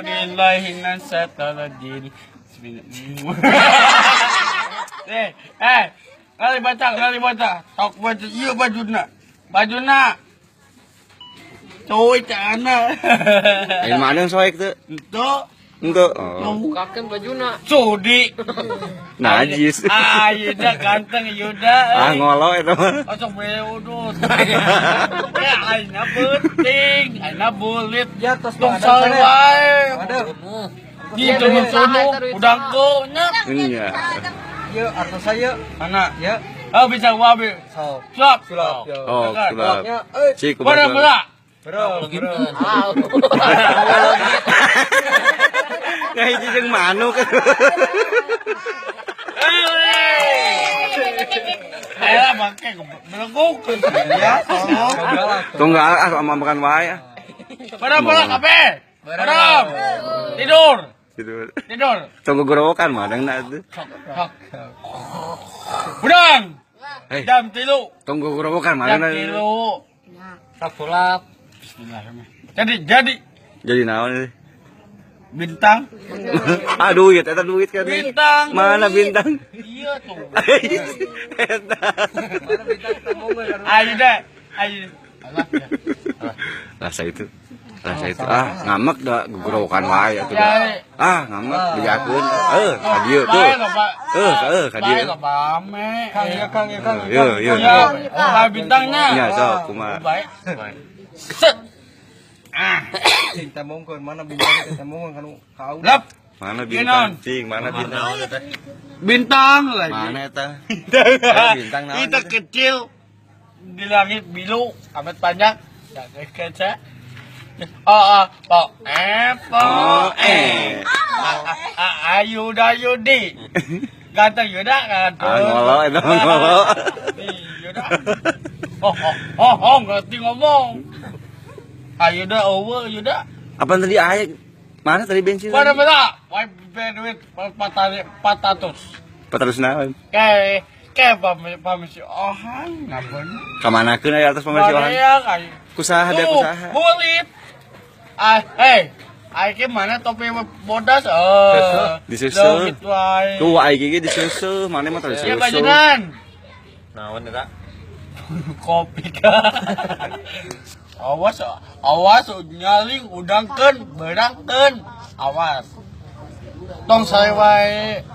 billahi minasyaitonir kali baca. Tok baca ieu bajuna. Coy cana. Mana yang soek tuh? Untuk Bukakan bajuna. Sudi. najis. Yuda ganteng Yuda. Ngolo itu mah. Osok beudut. Aina penting, aina bulit. Ya tos Tong salwae. Gitu sono udah go nya. Iya. Yuk atau saya Mana? ya Oh bisa wabe. so Siap. Oh, sulap. ya Cik, Bora. bro Nggak hiji jeung manuk. Ayolah bangke beleguk. Ya, tolong. Tunggal sama makan wae. Bora kabeh. Bora. Tidur. Tidur. Tunggu gorowokan mah dangna tuh. Budang. Hei, Jam 3. tunggu gorowokan mah Jam dangna. 3. sulap Bismillahirrahmanirrahim. Jadi naon ini? Bintang. Duit, eta duit kan. Bintang. Mana bintang? Iya tuh. Eta. Ayo deh. Ayo. Rasa itu. Ngamek da gugorowokan wae atuh da. Ngamek diakeun. Kadieu tuh. Ka dieu. Kang. Yo. Bintangnya. Nya sok kumaha. Baik. Set. cinta mongkon mana bintang cinta mongkon kanu kau Lap. Mana bintang? Cing, mana bintang? Bintang lagi. Mana eta? Bintang naon? Kita kecil di langit biru, amat panjang. Jangan kaca. Ayudi. Ganteng Yuda kan. Ngolo eta ngolo. Yuda. Ngerti ngomong. Yuda over Yuda. Apa tadi air? Mana tadi bensin? Mana? Why duit 400. 400 naon? Kayak pamisi ohang ngapun. Kamanakeun aya atas pamrih orang? Kusaha deh kusaha. Bulit. Ke mana topi bodas? Disusul. Gitu wae. Tuh aing ge disusul, mana mah tadi Ya disusul. bajunan. naon eta Kopi ka. Awas nyaling udangkeun, berangkeun. Awas. Tong saya wae